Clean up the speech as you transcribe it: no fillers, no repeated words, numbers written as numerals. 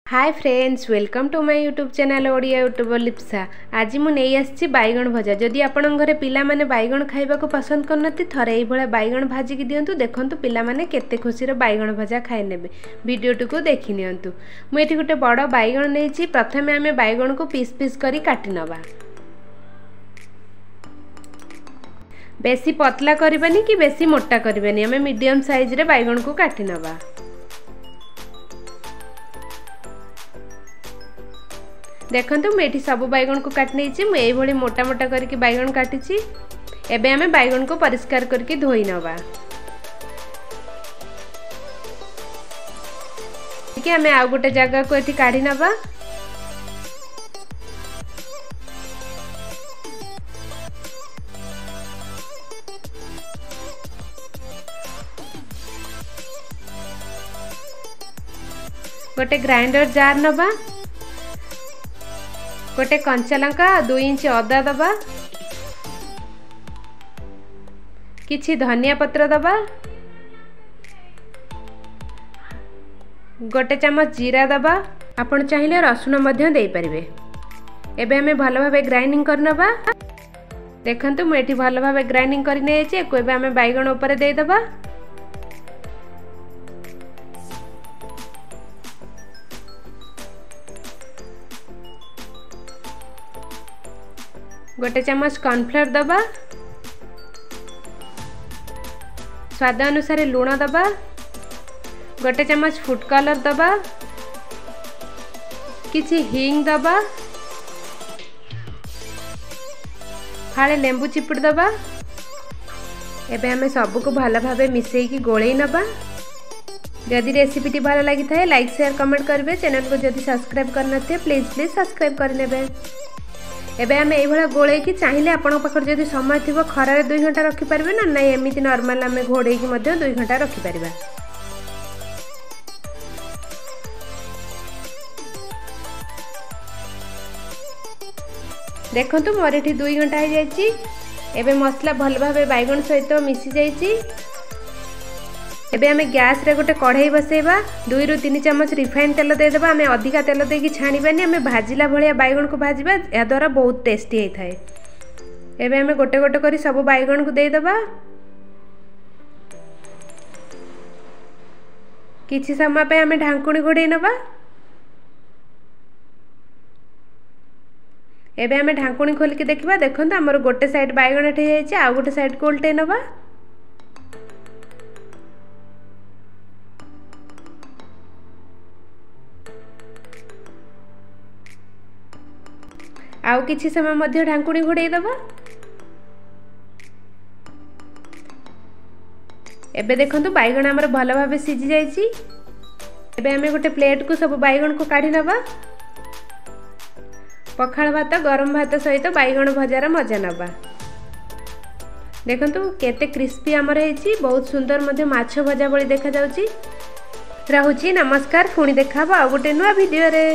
Hi friends, welcome to my YouTube channel Odia YouTuber Lipsa. आज मु नहीं आसी बैगण भजा। जदि आपण घरे पिला माने बैगण खाइबा को पसंद करनती थरे एई भला बैगण भाजी की दियंतु। देखंतु पिला माने केते खुशी रे बैगण भजा खाइ नेबे। वीडियो को देखि नियंतु। मु एठी गुटे बड़ बैगण नेछि। प्रथमे आमे बैगण को पीस पीस करी काटि नबा। बेसी पतला करबानी कि बेसी मोटा करबानी, आमे मीडियम साइज रे बैगण को काटि नबा। देखंतु मैं सब बैगण को काट नहीं मुझे मोटा मोटा करके बैगण काटी। एबे हमें बैगण को परिष्कार करके धोई नवा। हमें आउ गोटे जगह को एठी काढ़ी नवा। गोटे ग्राइंडर जार नवा। गोटे कंचा लंका 2 इंच अदा दबा। किछि धनिया पत्र दबा। गोटे चम्मच जीरा दबा। आपण चाहिए रसुण मध्य दे परिबे। एबे हमें भलो भाबे ग्राइंडिंग करनबा। देखंतु मु एठी भलो भाबे ग्राइंडिंग करि नै छै। एबे हमें बैगण ऊपर दे दबा। गोटे चम्मच कॉर्नफ्लोर दबा। स्वाद अनुसार लूण दबा। गोटे चम्मच फूड कलर दबा। किछि हिंग दबा। फाळे लेंबू चिपुड़ दबा। एबे हमें सब को भल भाबे मिसेई की गोळेई नबा। जदि रेसिपी टी भल लागि थाए लाइक शेयर कमेंट करबे। चैनल को जदि सब्सक्राइब करनथे प्लीज सब्सक्राइब करनेबे। एबे आमे एई भला गोळे की चाहिए आपण पाखर जदि समय थिबो खरारे 2 घंटा रखि परबे ना नै एमिति नॉर्मल आमे घोड़े की मध्ये 2 घंटा रखि परबा। देखंतु मोर एठी 2 घंटा हो जायछि। एबे मसला भल भाबे बैगण सहित मिसी जायछि। एबे आमे गैस रे गोटे कढ़ाई बसेबा। 2 रु 3 चम्मच रिफाइन तेल दे देबा। आमे अधिका तेल देकी छाणीबानी। आमे भाजिला भलिया बैगण को भाजिबा। या द्वारा बहुत टेस्टी होई थाए। एबे आमे गोटे गोटे करी सब बैगण को दे देबा। किछि समय पे आमे ढांकुणी घोड़े नबा। एबे आमे ढांकुणी खोल के देखबा। देखंतु हमर गोटे साइड बैगण एठे जायछि। आ गोटे साइड को उल्टे नबा। आउ किछि समय मध्य ढांकुणी घोड़े दबा। एबे देखंतु बैगण हमर भल भाबे सिझी जायछि। एबे हमें गोटे प्लेट को सब बैगण को काढी नबा। पखाळ भात गरम भात सहित बैगण भजार मजा नबा। देखंतु केते क्रिस्पी हमर हेछि। बहुत सुंदर मध्य माछ भजा बळी देखा जाउछि। रहूछि नमस्कार। पुणी देखाबो आ गोटे नुआ वीडियो रे।